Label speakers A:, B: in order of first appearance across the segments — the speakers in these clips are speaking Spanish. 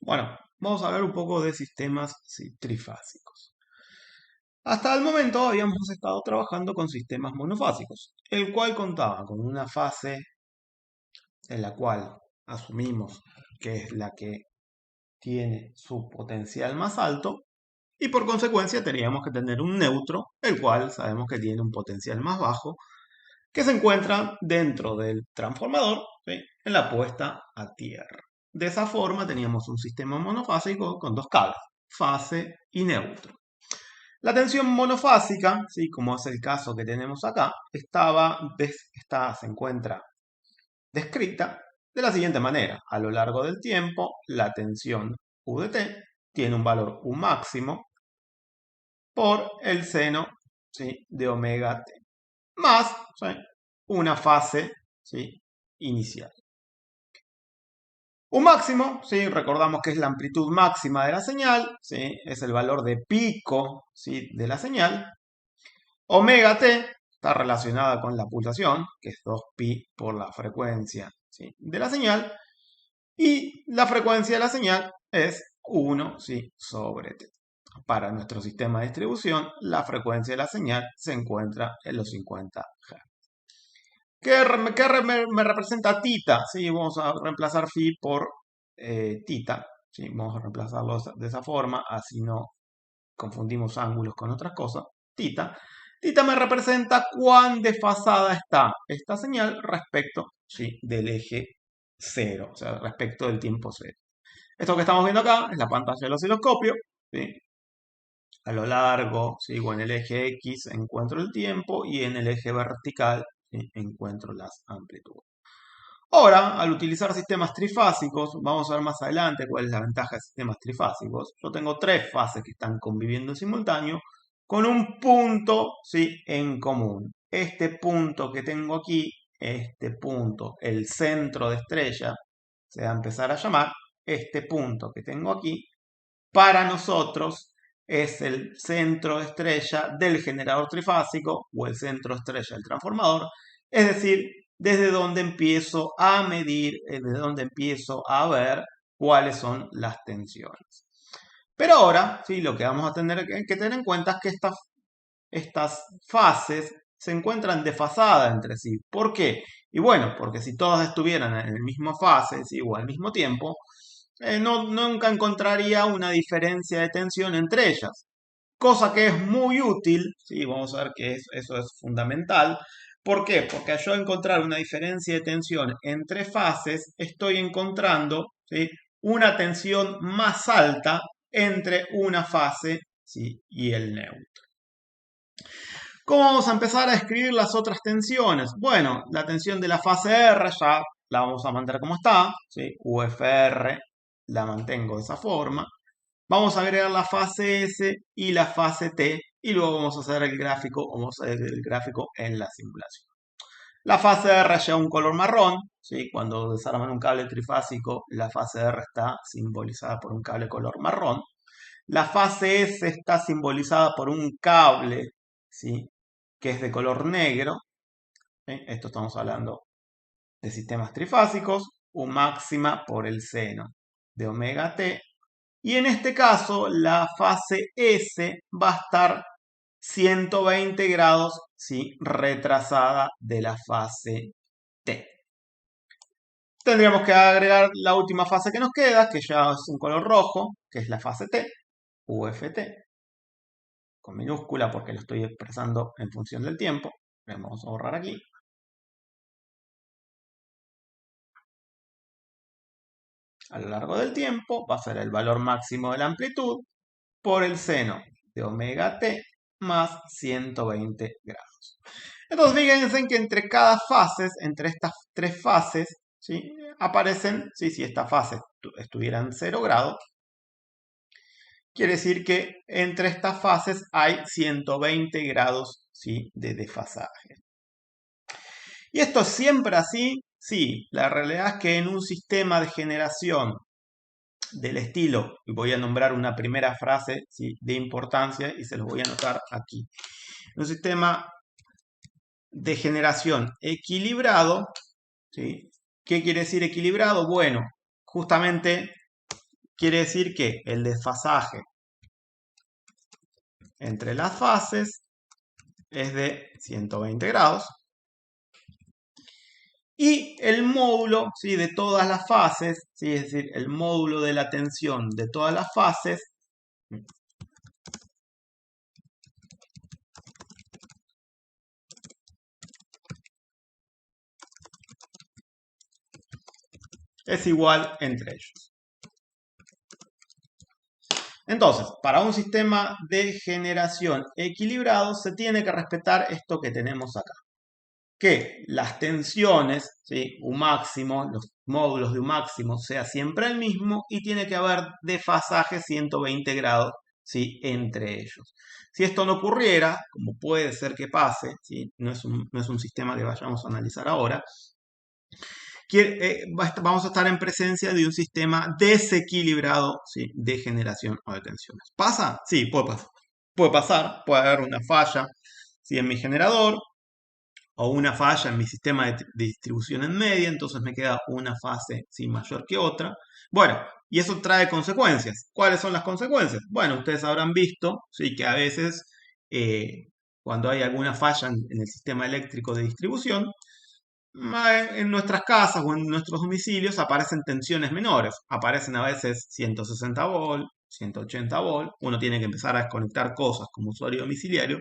A: Bueno, vamos a hablar un poco de sistemas trifásicos. Hasta el momento habíamos estado trabajando con sistemas monofásicos, el cual contaba con una fase en la cual asumimos que es la que tiene su potencial más alto y por consecuencia teníamos que tener un neutro, el cual sabemos que tiene un potencial más bajo, que se encuentra dentro del transformador, ¿sí?, en la puesta a tierra. De esa forma teníamos un sistema monofásico con dos cables, fase y neutro. La tensión monofásica, ¿sí?, como es el caso que tenemos acá, se encuentra descrita de la siguiente manera. A lo largo del tiempo, la tensión U de T tiene un valor U máximo por el seno, ¿sí?, de omega T, más, ¿sí?, una fase, ¿sí?, inicial. Un máximo, ¿sí?, recordamos que es la amplitud máxima de la señal, ¿sí?, es el valor de pico, ¿sí?, de la señal. Omega T está relacionada con la pulsación, que es 2pi por la frecuencia, ¿sí?, de la señal. Y la frecuencia de la señal es 1, ¿sí?, sobre T. Para nuestro sistema de distribución, la frecuencia de la señal se encuentra en los 50 Hz. ¿Qué me representa tita? Sí, vamos a reemplazar phi por tita. Sí, vamos a reemplazarlo de esa forma, así no confundimos ángulos con otras cosas. Tita. Tita me representa cuán desfasada está esta señal respecto, sí, del eje 0, o sea, respecto del tiempo 0. Esto que estamos viendo acá es la pantalla del osciloscopio, ¿sí? A lo largo, ¿sí?, o en el eje X encuentro el tiempo y en el eje vertical, ¿sí?, encuentro las amplitudes. Ahora, al utilizar sistemas trifásicos, vamos a ver más adelante cuál es la ventaja de sistemas trifásicos. Yo tengo tres fases que están conviviendo en simultáneo con un punto, ¿sí?, en común. Este punto que tengo aquí, este punto, el centro de estrella, se va a empezar a llamar este punto que tengo aquí, para nosotros es el centro de estrella del generador trifásico o el centro de estrella del transformador, es decir, desde donde empiezo a medir, desde donde empiezo a ver cuáles son las tensiones. Pero ahora, ¿sí?, lo que vamos a tener que tener en cuenta es que estas fases se encuentran desfasadas entre sí. ¿Por qué? Y bueno, porque si todas estuvieran en la misma fase, ¿sí?, o al mismo tiempo, nunca encontraría una diferencia de tensión entre ellas. Cosa que es muy útil, ¿sí? Vamos a ver que eso es fundamental. ¿Por qué? Porque al yo encontrar una diferencia de tensión entre fases, estoy encontrando, ¿sí?, una tensión más alta entre una fase, ¿sí?, y el neutro. ¿Cómo vamos a empezar a escribir las otras tensiones? Bueno, la tensión de la fase R ya la vamos a mantener como está, ¿sí? UFR la mantengo de esa forma. Vamos a agregar la fase S y la fase T y luego vamos a hacer el gráfico en la simulación. La fase R lleva un color marrón, ¿sí? Cuando desarman un cable trifásico, la fase R está simbolizada por un cable color marrón. La fase S está simbolizada por un cable, ¿sí?, que es de color negro. ¿Sí? Esto estamos hablando de sistemas trifásicos. U máxima por el seno de omega T. Y en este caso, la fase S va a estar 120 grados, ¿sí?, retrasada de la fase T. Tendríamos que agregar la última fase que nos queda, que ya es un color rojo, que es la fase T, UFT, con minúscula porque lo estoy expresando en función del tiempo. Vamos a borrar aquí. A lo largo del tiempo va a ser el valor máximo de la amplitud por el seno de omega T más 120 grados. Entonces fíjense que entre cada fase, entre estas tres fases, ¿sí?, aparecen, ¿sí?, si esta fase estuviera en 0 grados, quiere decir que entre estas fases hay 120 grados, ¿sí?, de desfasaje. ¿Y esto es siempre así? Sí, la realidad es que en un sistema de generación del estilo, y voy a nombrar una primera frase, ¿sí?, de importancia y se los voy a anotar aquí. Un sistema de generación equilibrado, ¿sí? ¿Qué quiere decir equilibrado? Bueno, justamente quiere decir que el desfasaje entre las fases es de 120 grados. Y el módulo, ¿sí?, de todas las fases, ¿sí?, es decir, el módulo de la tensión de todas las fases es igual entre ellos. Entonces, para un sistema de generación equilibrado se tiene que respetar esto que tenemos acá. Que las tensiones, ¿sí?, U máximo, los módulos de U máximo, sea siempre el mismo y tiene que haber desfasaje 120 grados, ¿sí?, entre ellos. Si esto no ocurriera, como puede ser que pase, ¿sí?, no es un sistema que vayamos a analizar ahora, vamos a estar en presencia de un sistema desequilibrado, ¿sí?, de generación o de tensiones. ¿Pasa? Sí, puede pasar. Puede pasar, puede haber una falla, ¿sí?, en mi generador, o una falla en mi sistema de distribución en media, entonces me queda una fase, ¿sí?, mayor que otra. Bueno, y eso trae consecuencias. ¿Cuáles son las consecuencias? Bueno, ustedes habrán visto, ¿sí?, que a veces cuando hay alguna falla en el sistema eléctrico de distribución, en nuestras casas o en nuestros domicilios aparecen tensiones menores. Aparecen a veces 160 volt, 180 volt. Uno tiene que empezar a desconectar cosas como usuario domiciliario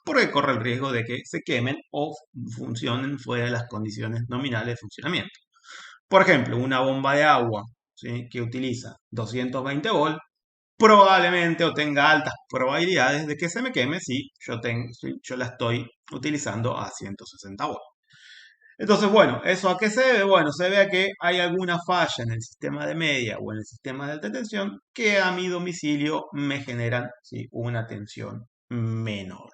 A: porque corre el riesgo de que se quemen o funcionen fuera de las condiciones nominales de funcionamiento. Por ejemplo, una bomba de agua, ¿sí?, que utiliza 220 volt probablemente o tenga altas probabilidades de que se me queme si yo la estoy utilizando a 160 volt. Entonces, bueno, ¿eso a qué se debe? Bueno, se debe a que hay alguna falla en el sistema de media o en el sistema de alta tensión que a mi domicilio me generan, ¿sí?, una tensión menor.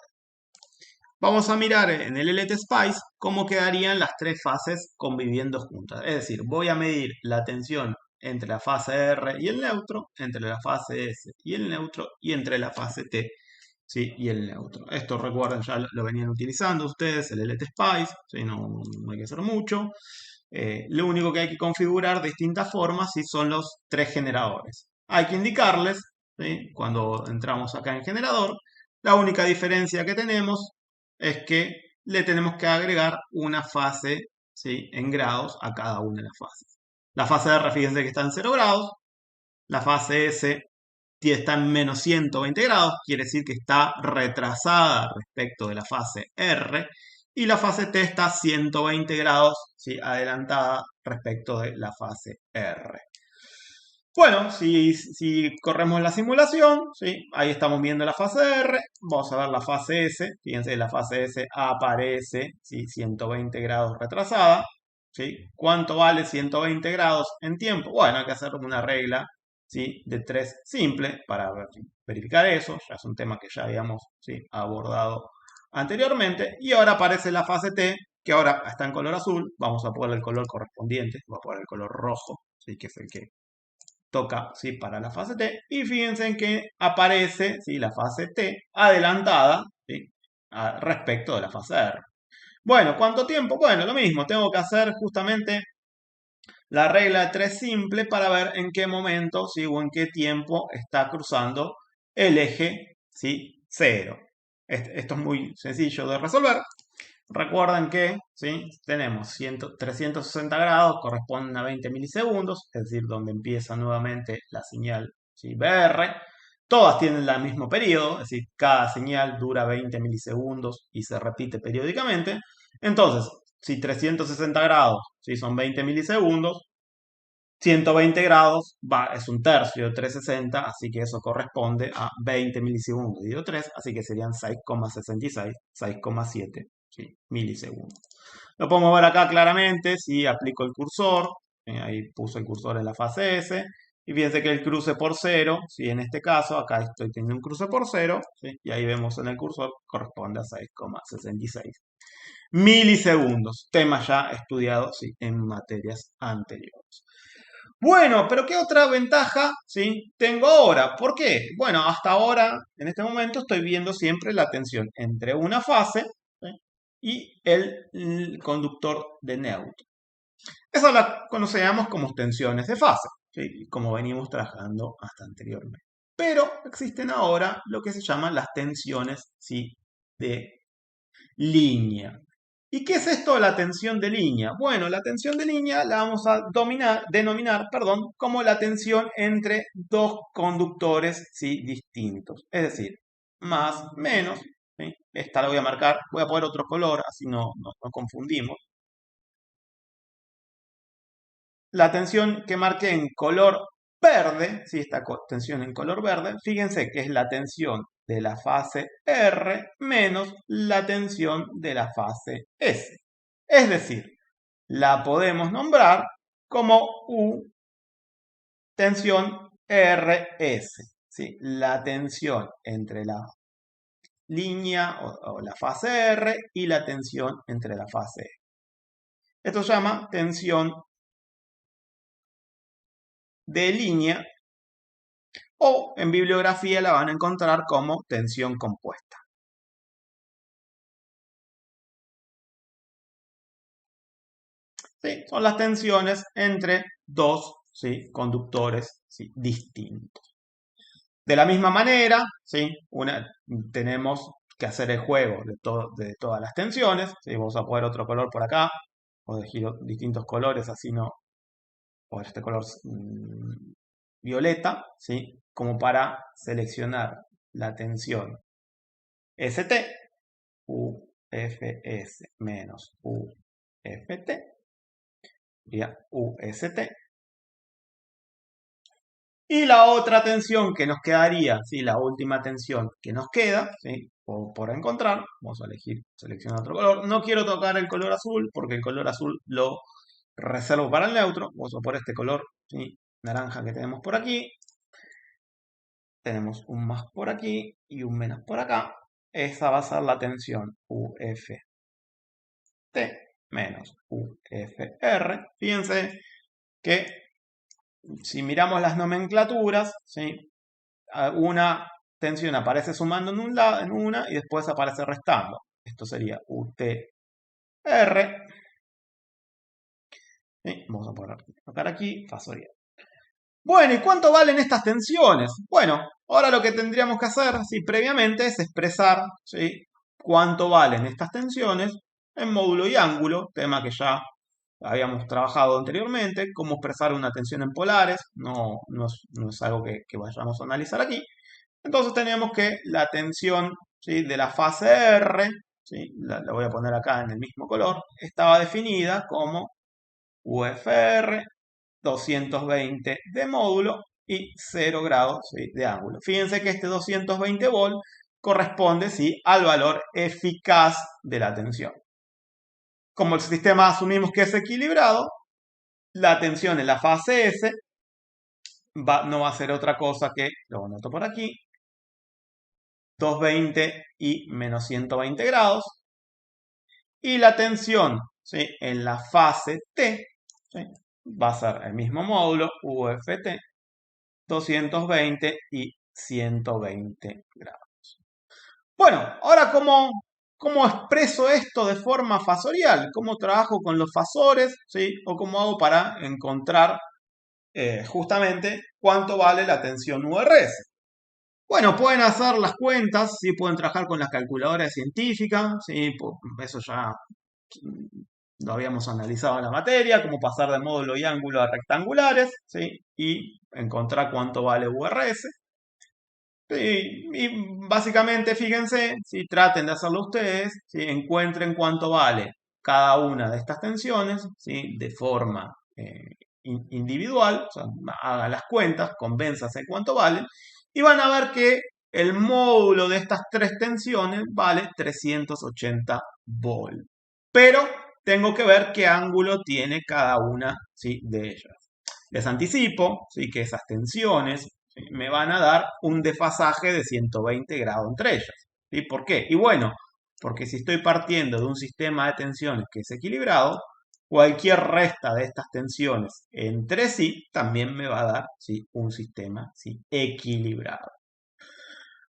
A: Vamos a mirar en el LT Spice cómo quedarían las tres fases conviviendo juntas. Es decir, voy a medir la tensión entre la fase R y el neutro, entre la fase S y el neutro y entre la fase T, ¿sí?, y el neutro. Esto, recuerden, ya lo venían utilizando ustedes, el LT Spice, ¿sí?, no hay que hacer mucho. Lo único que hay que configurar de distintas formas, ¿sí?, son los tres generadores. Hay que indicarles, ¿sí?, cuando entramos acá en generador, la única diferencia que tenemos es que le tenemos que agregar una fase, ¿sí?, en grados a cada una de las fases. La fase R, fíjense que está en 0 grados. La fase S está en menos 120 grados, quiere decir que está retrasada respecto de la fase R. Y la fase T está a 120 grados, ¿sí?, adelantada respecto de la fase R. Bueno, si corremos la simulación, ¿sí?, ahí estamos viendo la fase R, vamos a ver la fase S, fíjense, la fase S aparece, ¿sí?, 120 grados retrasada, ¿sí? ¿Cuánto vale 120 grados en tiempo? Bueno, hay que hacer una regla, ¿sí?, de 3 simple para verificar eso, ya es un tema que ya habíamos, ¿sí?, abordado anteriormente, y ahora aparece la fase T, que ahora está en color azul, vamos a poner el color correspondiente, voy a poner el color rojo, ¿sí?, que es el que toca, ¿sí?, para la fase T, y fíjense en que aparece, ¿sí?, la fase T adelantada, ¿sí?, respecto de la fase R. Bueno, ¿cuánto tiempo? Bueno, lo mismo, tengo que hacer justamente la regla de 3 simple para ver en qué momento, ¿sí?, o en qué tiempo está cruzando el eje, ¿sí?, 0. Esto es muy sencillo de resolver. Recuerden que, ¿sí?, tenemos 360 grados, corresponden a 20 milisegundos, es decir, donde empieza nuevamente la señal, ¿sí?, BR. Todas tienen el mismo periodo, es decir, cada señal dura 20 milisegundos y se repite periódicamente. Entonces, si 360 grados, ¿sí?, son 20 milisegundos, 120 grados es un tercio de 360, así que eso corresponde a 20 milisegundos dividido 3, así que serían 6,66, 6,7, ¿sí?, milisegundos. Lo podemos ver acá claramente si aplico el cursor, ahí puse el cursor en la fase S, y fíjense que el cruce por 0, ¿sí?, en este caso, acá estoy teniendo un cruce por 0, ¿sí?, y ahí vemos en el cursor, corresponde a 6,66 milisegundos, tema ya estudiado, ¿sí?, en materias anteriores. Bueno, pero ¿qué otra ventaja, sí, tengo ahora? ¿Por qué? Bueno, hasta ahora, en este momento, estoy viendo siempre la tensión entre una fase, ¿sí?, y el conductor de neutro. Eso la conocemos como tensiones de fase. ¿sí? Como venimos trabajando hasta anteriormente. Pero existen ahora lo que se llaman las tensiones, ¿sí? De línea. ¿Y qué es esto de la tensión de línea? Bueno, la tensión de línea la vamos a denominar, como la tensión entre dos conductores, ¿sí? Distintos. Es decir, más, menos. ¿Sí? Esta la voy a marcar, voy a poner otro color, así no confundimos. La tensión que marqué en color verde, ¿sí? Esta tensión en color verde, fíjense que es la tensión de la fase R menos la tensión de la fase S. Es decir, la podemos nombrar como U tensión RS. ¿Sí? La tensión entre la línea o la fase R y la tensión entre la fase E. Esto se llama tensión de línea o en bibliografía la van a encontrar como tensión compuesta. ¿Sí? Son las tensiones entre dos, ¿sí? Conductores, ¿sí? Distintos. De la misma manera, ¿sí? Tenemos que hacer el juego de todas las tensiones. ¿Sí? Vamos a poner otro color por acá, o elegir distintos colores, así no, o este color violeta, ¿sí? Como para seleccionar la tensión ST, UFS menos UFT, sería UST. Y la otra tensión que nos quedaría, ¿sí? La última tensión que nos queda, ¿sí? Por encontrar, vamos a elegir, seleccionar otro color. No quiero tocar el color azul porque el color azul lo reservo para el neutro. Vamos a poner este color, ¿sí? Naranja que tenemos por aquí. Tenemos un más por aquí y un menos por acá. Esa va a ser la tensión UFT menos UFR. Fíjense que si miramos las nomenclaturas, ¿sí? Una tensión aparece sumando en una y después aparece restando. Esto sería UTR. ¿Sí? Vamos a colocar aquí fasorial. Bueno, ¿y cuánto valen estas tensiones? Bueno, ahora lo que tendríamos que hacer, ¿sí? Previamente, es expresar, ¿sí? Cuánto valen estas tensiones en módulo y ángulo, tema que ya habíamos trabajado anteriormente, cómo expresar una tensión en polares, no es algo que vayamos a analizar aquí. Entonces tenemos que la tensión, ¿sí? De la fase R, ¿sí? La voy a poner acá en el mismo color, estaba definida como UFR, 220 de módulo y 0 grados, ¿sí? De ángulo. Fíjense que este 220 volt corresponde, ¿sí? Al valor eficaz de la tensión. Como el sistema asumimos que es equilibrado, la tensión en la fase S no va a ser otra cosa que, lo anoto por aquí, 220 y menos 120 grados. Y la tensión, ¿sí? En la fase T, ¿sí? Va a ser el mismo módulo, UFT, 220 y 120 grados. Bueno, ahora ¿cómo expreso esto de forma fasorial? ¿Cómo trabajo con los fasores? ¿Sí? ¿O cómo hago para encontrar justamente cuánto vale la tensión URS? Bueno, pueden hacer las cuentas, ¿sí? Pueden trabajar con las calculadoras científicas, ¿sí? Eso ya lo habíamos analizado en la materia, cómo pasar de módulo y ángulo a rectangulares, ¿sí? Y encontrar cuánto vale URS. Y básicamente, fíjense, si traten de hacerlo ustedes, ¿sí? Encuentren cuánto vale cada una de estas tensiones, ¿sí? De forma individual, o sea, hagan las cuentas, convénzase cuánto valen, y van a ver que el módulo de estas tres tensiones vale 380 volt. Pero tengo que ver qué ángulo tiene cada una, ¿sí? De ellas. Les anticipo, ¿sí? Que esas tensiones, ¿sí? Me van a dar un desfasaje de 120 grados entre ellas. ¿Sí? ¿Por qué? Y bueno, porque si estoy partiendo de un sistema de tensiones que es equilibrado, cualquier resta de estas tensiones entre sí también me va a dar, ¿sí? Un sistema, ¿sí? Equilibrado.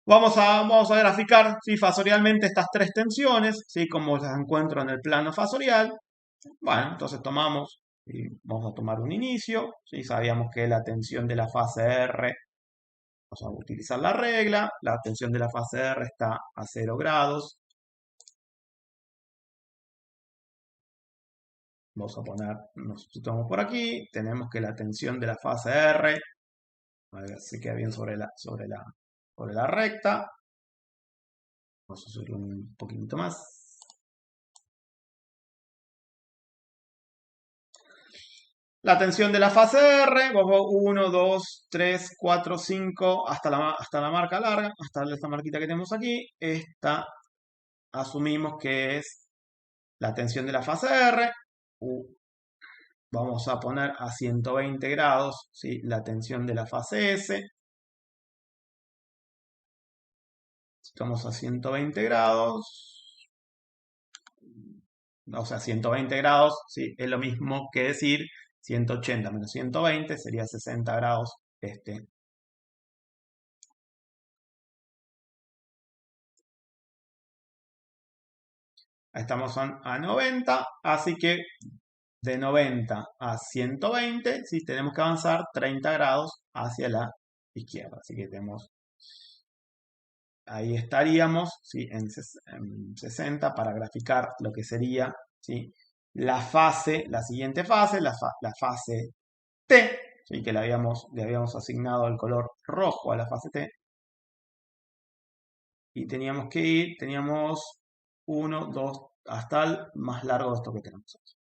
A: Vamos a graficar, ¿sí? Fasorialmente estas tres tensiones, ¿sí? Como las encuentro en el plano fasorial. Bueno, entonces tomamos Y vamos a tomar un inicio, ¿sí? Sabíamos que la tensión de la fase R, vamos a utilizar la regla, la tensión de la fase R está a 0 grados. Vamos a poner, nos situamos por aquí, tenemos que la tensión de la fase R, a ver si queda bien sobre la recta. Vamos a subir un poquito más. La tensión de la fase R, 1, 2, 3, 4, 5, hasta la marca larga, hasta esta marquita que tenemos aquí. Esta asumimos que es la tensión de la fase R. Vamos a poner a 120 grados, ¿sí? La tensión de la fase S. Estamos a 120 grados. O sea, 120 grados, ¿sí? Es lo mismo que decir 180 menos 120 sería 60 grados este. Ahí estamos a 90, así que de 90 a 120, ¿sí? Tenemos que avanzar 30 grados hacia la izquierda. Así que tenemos, ahí estaríamos, ¿sí? En 60 para graficar lo que sería, ¿sí? La fase, la siguiente fase, la fase T, ¿sí? Que le habíamos asignado el color rojo a la fase T. Y teníamos 1, 2, hasta el más largo de esto que tenemos aquí.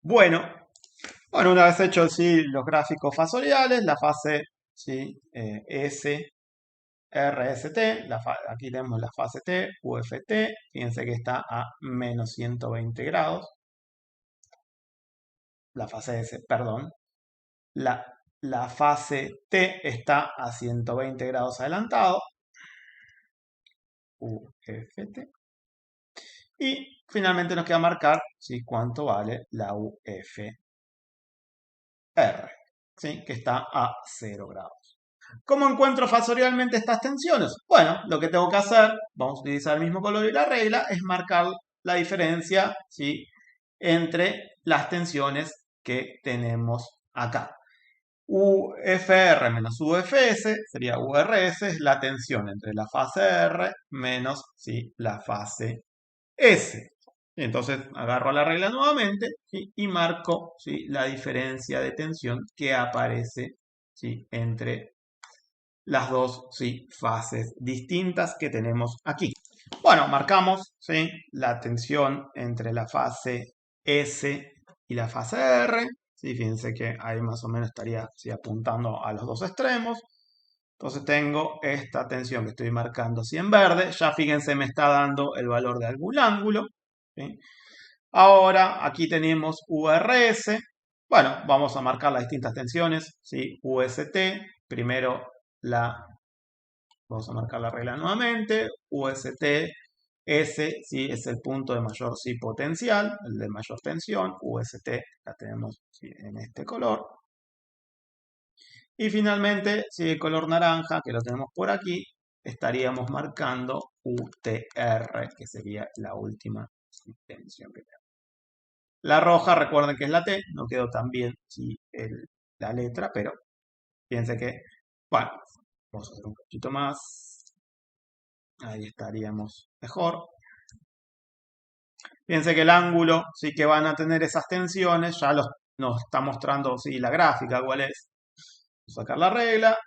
A: Bueno, una vez hechos ¿sí? Los gráficos fasoriales, la fase ¿sí? S, RST, aquí tenemos la fase T, UFT, fíjense que está a menos 120 grados, la fase S, perdón, la, la fase T está a 120 grados adelantado, UFT, y finalmente nos queda marcar ¿sí? Cuánto vale la UFR, ¿sí? Que está a 0 grados. ¿Cómo encuentro fasorialmente estas tensiones? Bueno, lo que tengo que hacer, vamos a utilizar el mismo color y la regla, es marcar la diferencia ¿sí? Entre las tensiones que tenemos acá. UFR menos UFS sería URS, es la tensión entre la fase R menos ¿sí? La fase S. Entonces agarro la regla nuevamente ¿sí? Y marco ¿sí? La diferencia de tensión que aparece ¿sí? Entre las dos ¿sí? Fases distintas que tenemos aquí. Bueno, marcamos ¿sí? La tensión entre la fase S y la fase R. ¿sí? Fíjense que ahí más o menos estaría ¿sí? Apuntando a los dos extremos. Entonces tengo esta tensión que estoy marcando así en verde. Ya fíjense me está dando el valor de algún ángulo. ¿sí? Ahora aquí tenemos URS. Bueno, vamos a marcar las distintas tensiones. ¿sí? UST. Primero vamos a marcar la regla nuevamente. UST S ¿sí? Es el punto de mayor ¿sí? Potencial, el de mayor tensión. UST la tenemos ¿sí? En este color. Y finalmente, si el color naranja, que lo tenemos por aquí, estaríamos marcando UTR, que sería la última tensión que tenemos. La roja, recuerden que es la T, no quedó tan bien ¿sí? La letra, pero fíjense que, bueno, vamos a hacer un poquito más. Ahí estaríamos mejor. Fíjense que el ángulo sí que van a tener esas tensiones, ya nos está mostrando ¿sí? La gráfica cuál es. Vamos a sacar la regla,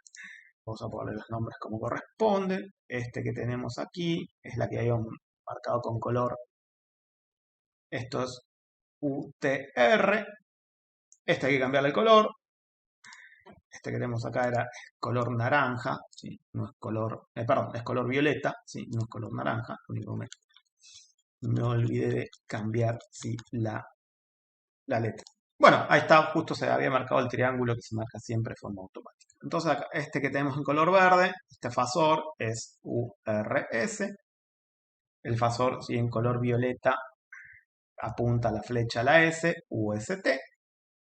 A: vamos a poner los nombres como corresponden. Este que tenemos aquí es la que habíamos marcado con color. Esto es UTR. Este hay que cambiarle el color. Este que tenemos acá era color naranja, ¿sí? No es color, perdón, es color violeta, ¿sí? No es color naranja. Me olvidé de cambiar ¿sí? La letra. Bueno, ahí está, justo se había marcado el triángulo que se marca siempre de forma automática. Entonces, acá, este que tenemos en color verde, este fasor es URS. El fasor, ¿sí? En color violeta, apunta la flecha a la S, UST.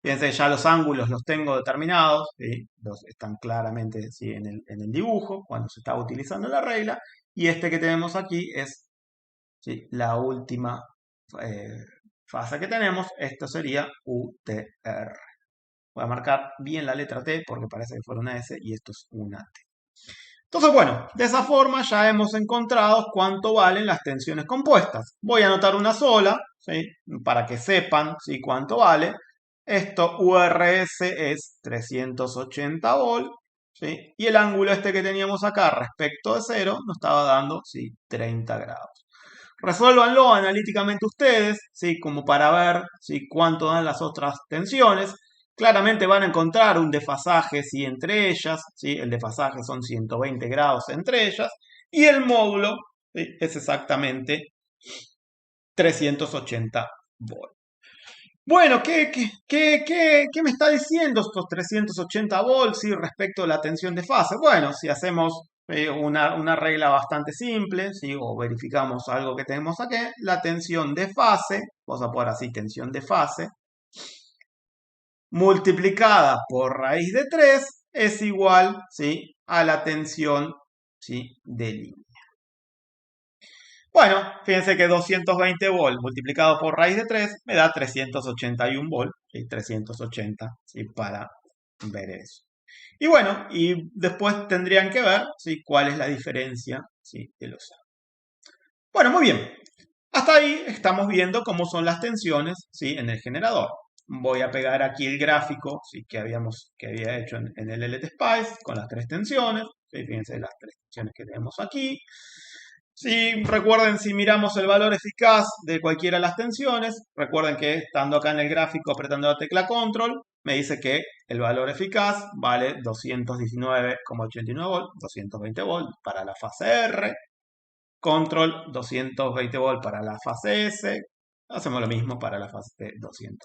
A: Fíjense, ya los ángulos los tengo determinados, ¿sí? Están claramente, ¿sí? en el dibujo, cuando se está utilizando la regla. Y este que tenemos aquí es, ¿sí? la última eh, fase que tenemos. Esto sería UTR. Voy a marcar bien la letra T porque parece que fuera una S y esto es una T. Entonces, bueno, de esa forma ya hemos encontrado cuánto valen las tensiones compuestas. Voy a anotar una sola, ¿sí? Para que sepan, ¿sí? Cuánto vale. Esto URS es 380 volt, ¿sí? Y el ángulo este que teníamos acá respecto de cero nos estaba dando, ¿sí? 30 grados. Resuélvanlo analíticamente ustedes, ¿sí? Como para ver, ¿sí? Cuánto dan las otras tensiones. Claramente van a encontrar un desfasaje, ¿sí? Entre ellas, ¿sí? El desfasaje son 120 grados entre ellas. Y el módulo, ¿sí? Es exactamente 380 volts. Bueno, ¿qué me está diciendo estos 380 volts, ¿sí? Respecto a la tensión de fase? Bueno, si hacemos una regla bastante simple, ¿sí? O verificamos algo que tenemos aquí, la tensión de fase, vamos a poner así, tensión de fase, multiplicada por raíz de 3 es igual, ¿sí? A la tensión, ¿sí? De línea. Bueno, fíjense que 220 volts multiplicado por raíz de 3 me da 381 volts, ¿sí? 380, ¿sí? Para ver eso. Y bueno, y después tendrían que ver, ¿sí? Cuál es la diferencia, ¿sí? De los. Bueno, muy bien. Hasta ahí estamos viendo cómo son las tensiones, ¿sí? En el generador. Voy a pegar aquí el gráfico, ¿sí? Que había hecho en el LT Spice con las tres tensiones, ¿sí? Fíjense las tres tensiones que tenemos aquí. Si recuerden, si miramos el valor eficaz de cualquiera de las tensiones, recuerden que estando acá en el gráfico apretando la tecla control, me dice que el valor eficaz vale 219,89 volts, 220 volts para la fase R, control 220 volts para la fase S, hacemos lo mismo para la fase T 220.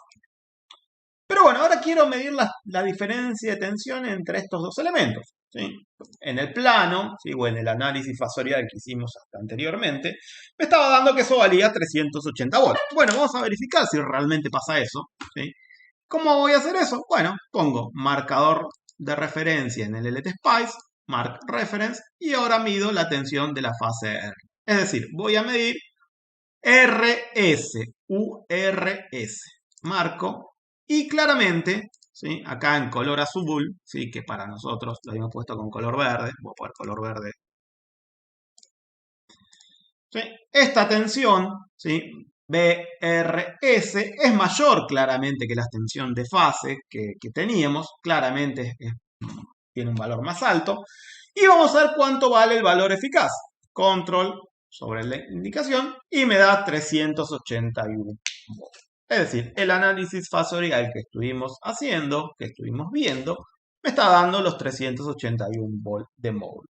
A: Pero bueno, ahora quiero medir la diferencia de tensión entre estos dos elementos, ¿sí? En el plano, ¿sí? O en el análisis fasorial que hicimos hasta anteriormente, me estaba dando que eso valía 380 volts. Bueno, vamos a verificar si realmente pasa eso, ¿sí? ¿Cómo voy a hacer eso? Bueno, pongo marcador de referencia en el LT Spice, mark reference, y ahora mido la tensión de la fase R. Es decir, voy a medir RS, URS. Marco. Y claramente, ¿sí? Acá en color azul, ¿sí? Que para nosotros lo habíamos puesto con color verde. Voy a poner color verde. ¿Sí? Esta tensión, ¿sí? BRS es mayor claramente que la tensión de fase que teníamos. Claramente tiene un valor más alto. Y vamos a ver cuánto vale el valor eficaz. Control sobre la indicación y me da 381 volts. Es decir, el análisis fasorial que estuvimos haciendo, que estuvimos viendo, me está dando los 381 volts de módulo.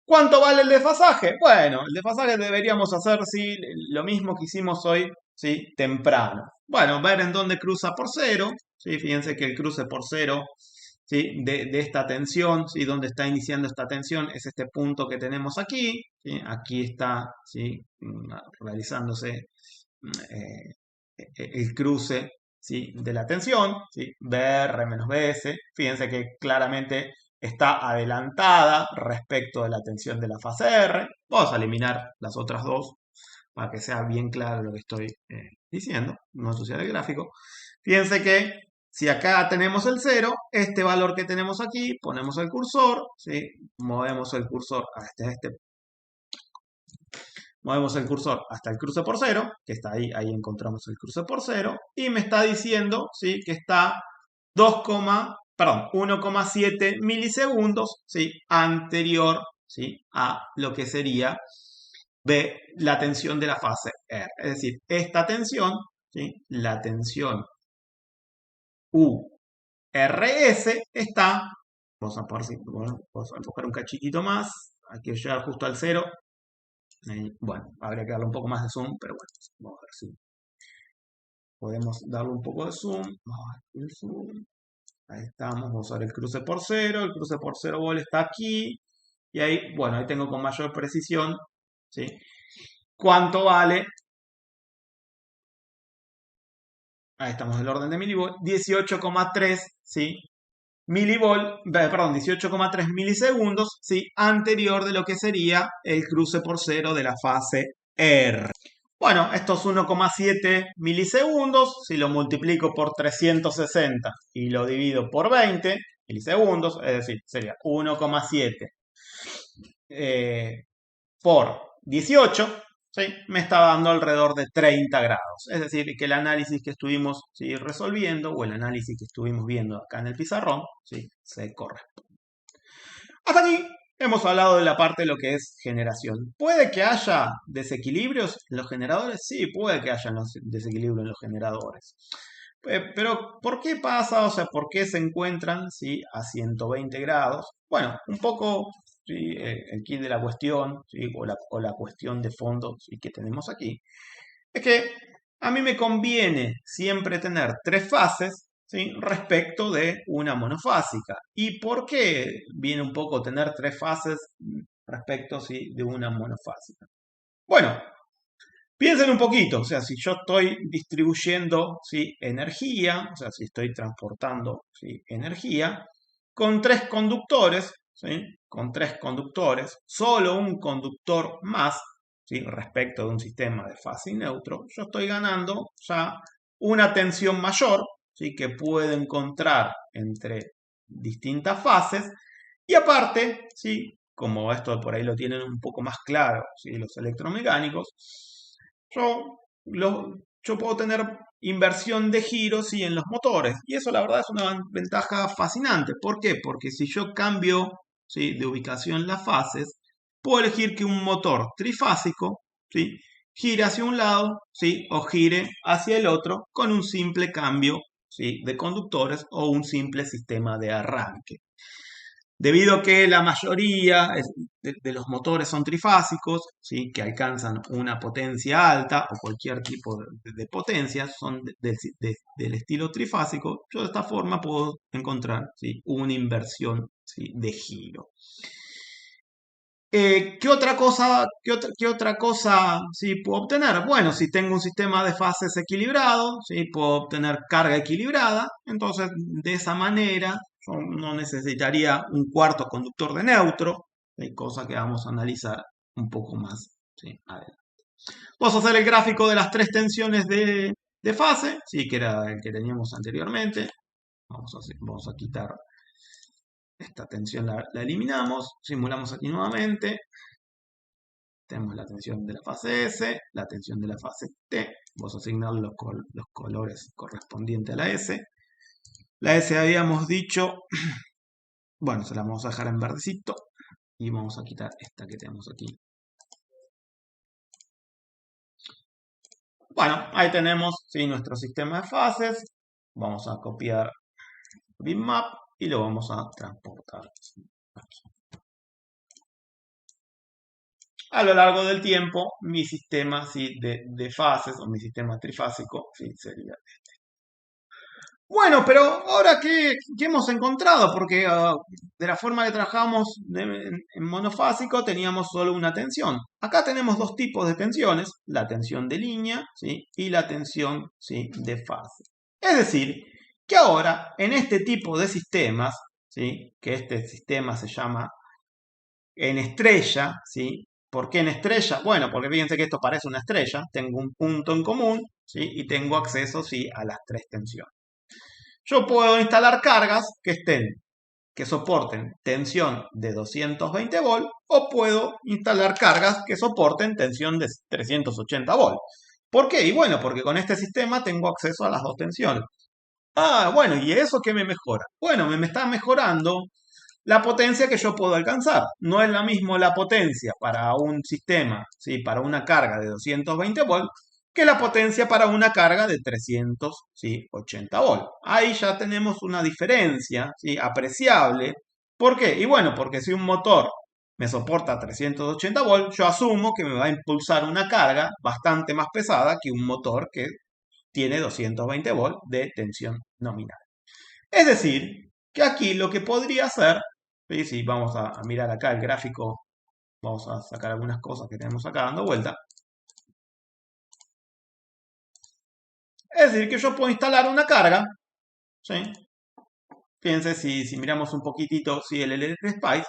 A: ¿Cuánto vale el desfasaje? Bueno, el desfasaje deberíamos hacer ¿sí? Lo mismo que hicimos hoy, ¿sí? Temprano. Bueno, ver en dónde cruza por cero. ¿Sí? Fíjense que el cruce por cero, ¿sí? De esta tensión, ¿sí? Donde está iniciando esta tensión, es este punto que tenemos aquí. ¿Sí? Aquí está ¿sí? Realizándose el cruce ¿sí? De la tensión, ¿sí? BR menos BS. Fíjense que claramente está adelantada respecto de la tensión de la fase R. Vamos a eliminar las otras dos para que sea bien claro lo que estoy diciendo, no asociar el gráfico. Fíjense que si acá tenemos el 0, este valor que tenemos aquí, ponemos el cursor, ¿sí? Movemos el cursor hasta movemos el cursor hasta el cruce por cero, que está ahí, ahí encontramos el cruce por cero, y me está diciendo ¿sí? Que está 1,7 milisegundos ¿sí? Anterior ¿sí? A lo que sería la tensión de la fase R. Es decir, esta tensión, ¿sí? La tensión URS está, vamos a enfocar un cachitito más, hay que llegar justo al cero. Bueno, habría que darle un poco más de zoom, pero bueno, vamos a ver si podemos darle un poco de zoom. Vamos a ver el zoom. Ahí estamos, vamos a ver el cruce por cero. El cruce por cero volt está aquí. Y ahí, bueno, ahí tengo con mayor precisión, ¿sí? ¿Cuánto vale ahí estamos el orden de milivolt, 18,3, ¿sí? Perdón, 18,3 milisegundos, ¿sí? Anterior de lo que sería el cruce por cero de la fase R. Bueno, estos 1,7 milisegundos, si lo multiplico por 360 y lo divido por 20 milisegundos, es decir, sería 1,7 por 18, ¿sí? Me está dando alrededor de 30 grados. Es decir, que el análisis que estuvimos, ¿sí?, resolviendo o el análisis que estuvimos viendo acá en el pizarrón, ¿sí?, se corresponde. Hasta aquí hemos hablado de la parte de lo que es generación. ¿Puede que haya desequilibrios en los generadores? Sí, puede que haya desequilibrios en los generadores. Pero, ¿por qué pasa? O sea, ¿por qué se encuentran, ¿sí?, a 120 grados? Bueno, un poco, ¿sí?, el kit de la cuestión, ¿sí?, o la cuestión de fondo, ¿sí?, que tenemos aquí, es que a mí me conviene siempre tener tres fases, ¿sí?, respecto de una monofásica. ¿Y por qué viene un poco tener tres fases respecto, ¿sí?, de una monofásica? Bueno, piensen un poquito, o sea, si yo estoy distribuyendo, ¿sí?, energía, o sea, si estoy transportando, ¿sí?, energía, con tres conductores, ¿sí?, con tres conductores, solo un conductor más, ¿sí?, respecto de un sistema de fase y neutro, yo estoy ganando ya una tensión mayor, ¿sí?, que puedo encontrar entre distintas fases, y aparte, ¿sí?, como esto por ahí lo tienen un poco más claro, ¿sí?, los electromecánicos, yo, yo puedo tener inversión de giros, ¿sí?, en los motores. Y eso la verdad es una ventaja fascinante. ¿Por qué? Porque si yo cambio, ¿sí?, de ubicación las fases, puedo elegir que un motor trifásico, ¿sí?, gire hacia un lado, ¿sí?, o gire hacia el otro con un simple cambio, ¿sí?, de conductores o un simple sistema de arranque. Debido a que la mayoría de los motores son trifásicos, ¿sí?, que alcanzan una potencia alta o cualquier tipo de potencia, son del estilo trifásico, yo de esta forma puedo encontrar, ¿sí?, una inversión, ¿sí?, de giro. ¿Qué otra cosa, sí, puedo obtener? Bueno, si tengo un sistema de fases equilibrado, ¿sí?, puedo obtener carga equilibrada. Entonces, de esa manera, yo no necesitaría un cuarto conductor de neutro, ¿sí?, cosa que vamos a analizar un poco más, ¿sí?, adelante. Vamos a hacer el gráfico de las tres tensiones de fase, ¿sí?, que era el que teníamos anteriormente. Vamos a quitar esta tensión, la eliminamos, simulamos aquí nuevamente. Tenemos la tensión de la fase S, la tensión de la fase T. Vamos a asignar los colores correspondientes a la S. La S habíamos dicho, bueno, se la vamos a dejar en verdecito. Y vamos a quitar esta que tenemos aquí. Bueno, ahí tenemos, ¿sí?, nuestro sistema de fases. Vamos a copiar bitmap y lo vamos a transportar aquí. A lo largo del tiempo, mi sistema, ¿sí?, de fases o mi sistema trifásico, ¿sí?, sería este. Bueno, pero ahora, ¿qué hemos encontrado? Porque de la forma que trabajamos en monofásico teníamos solo una tensión. Acá tenemos dos tipos de tensiones, la tensión de línea, ¿sí?, y la tensión, ¿sí?, de fase. Es decir, que ahora en este tipo de sistemas, ¿sí?, que este sistema se llama en estrella, ¿sí? ¿Por qué en estrella? Bueno, porque fíjense que esto parece una estrella, tengo un punto en común, ¿sí?, y tengo acceso, ¿sí?, a las tres tensiones. Yo puedo instalar cargas que soporten tensión de 220 volts, o puedo instalar cargas que soporten tensión de 380 volts. ¿Por qué? Y bueno, porque con este sistema tengo acceso a las dos tensiones. Ah, bueno, ¿y eso qué me mejora? Bueno, me está mejorando la potencia que yo puedo alcanzar. No es la misma la potencia para un sistema, ¿sí?, para una carga de 220 volts, que la potencia para una carga de 380 volts. Ahí ya tenemos una diferencia, ¿sí?, apreciable. ¿Por qué? Y bueno, porque si un motor me soporta 380 volts, yo asumo que me va a impulsar una carga bastante más pesada que un motor que tiene 220 volts de tensión nominal. Es decir, que aquí lo que podría hacer, ¿sí?, si vamos a mirar acá el gráfico, vamos a sacar algunas cosas que tenemos acá dando vuelta. Es decir, que yo puedo instalar una carga, ¿sí? Fíjense, si miramos un poquitito, si el Electric Spice,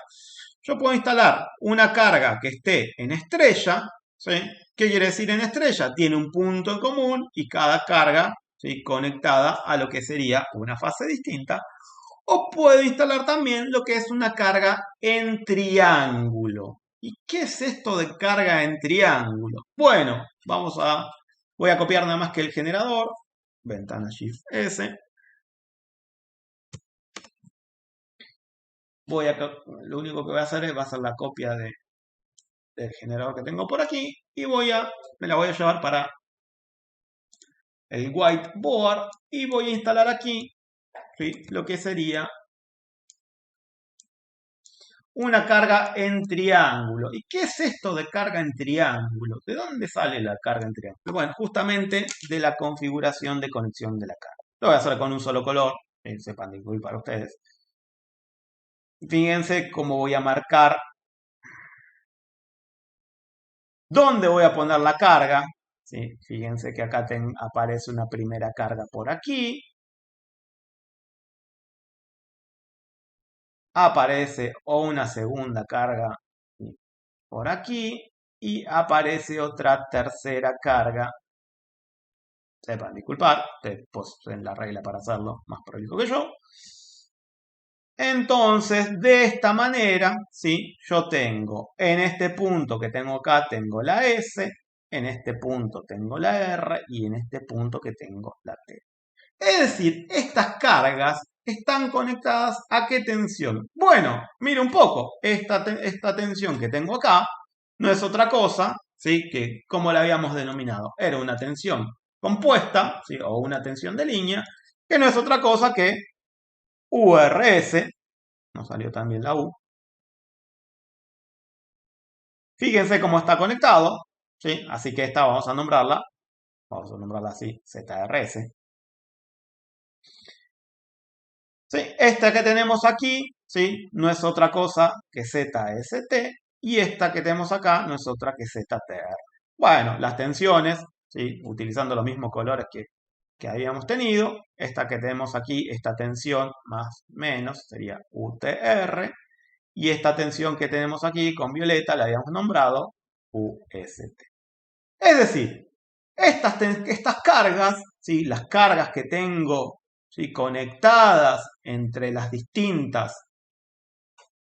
A: yo puedo instalar una carga que esté en estrella, ¿sí? ¿Qué quiere decir en estrella? Tiene un punto en común y cada carga, ¿sí?, conectada a lo que sería una fase distinta. O puedo instalar también lo que es una carga en triángulo. ¿Y qué es esto de carga en triángulo? Bueno, voy a copiar nada más que el generador, ventana Shift S. Lo único que voy a hacer va a ser la copia del generador que tengo por aquí y me la voy a llevar para el whiteboard y voy a instalar aquí, ¿sí?, lo que sería una carga en triángulo. ¿Y qué es esto de carga en triángulo? ¿De dónde sale la carga en triángulo? Bueno, justamente de la configuración de conexión de la carga. Lo voy a hacer con un solo color, sepan disculpar para ustedes. Fíjense cómo voy a marcar dónde voy a poner la carga. ¿Sí? Fíjense que acá aparece una primera carga por aquí. Aparece una segunda carga, ¿sí?, por aquí. Y aparece otra tercera carga. Sepan disculpar, pues en la regla para hacerlo más prolijo que yo. Entonces, de esta manera, ¿sí?, yo tengo en este punto que tengo acá, tengo la S, en este punto tengo la R y en este punto que tengo la T. Es decir, estas cargas están conectadas ¿a qué tensión? Bueno, mire un poco, esta tensión que tengo acá no es otra cosa, ¿sí?, que como la habíamos denominado, era una tensión compuesta, ¿sí?, o una tensión de línea, que no es otra cosa que URS, no salió también la U. Fíjense cómo está conectado, ¿sí? Así que esta vamos a nombrarla así, ZRS. ¿Sí? Esta que tenemos aquí, ¿sí?, no es otra cosa que ZST, y esta que tenemos acá no es otra que ZTR. Bueno, las tensiones, ¿sí?, utilizando los mismos colores que habíamos tenido, esta que tenemos aquí, esta tensión más menos sería UTR, y esta tensión que tenemos aquí con violeta la habíamos nombrado UST. Es decir, estas cargas, ¿sí?, las cargas que tengo, ¿sí?, conectadas entre las distintas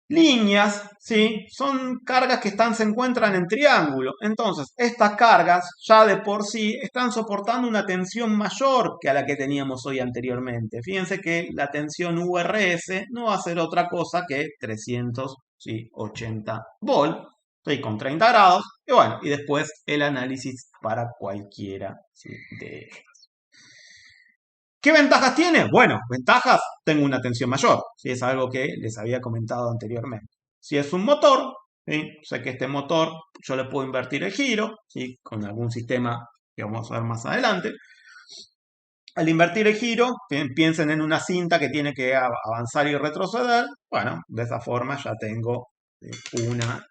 A: líneas, ¿sí?, son cargas que se encuentran en triángulo. Entonces, estas cargas ya de por sí están soportando una tensión mayor que a la que teníamos hoy anteriormente. Fíjense que la tensión URS no va a ser otra cosa que 380 volts, ¿sí?, con 30 grados. Y bueno, y después el análisis para cualquiera, ¿sí?, de ellos. ¿Qué ventajas tiene? Bueno, ventajas, tengo una tensión mayor, si es algo que les había comentado anteriormente. Si es un motor, ¿sí?, sé que este motor yo le puedo invertir el giro, ¿sí?, con algún sistema que vamos a ver más adelante. Al invertir el giro, piensen en una cinta que tiene que avanzar y retroceder. Bueno, de esa forma ya tengo una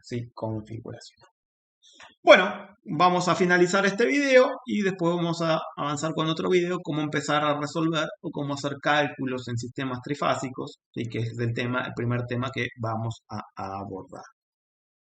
A: ¿sí?, configuración. Bueno, vamos a finalizar este video y después vamos a avanzar con otro video, cómo empezar a resolver o cómo hacer cálculos en sistemas trifásicos, ¿sí?, que es el primer tema que vamos a abordar.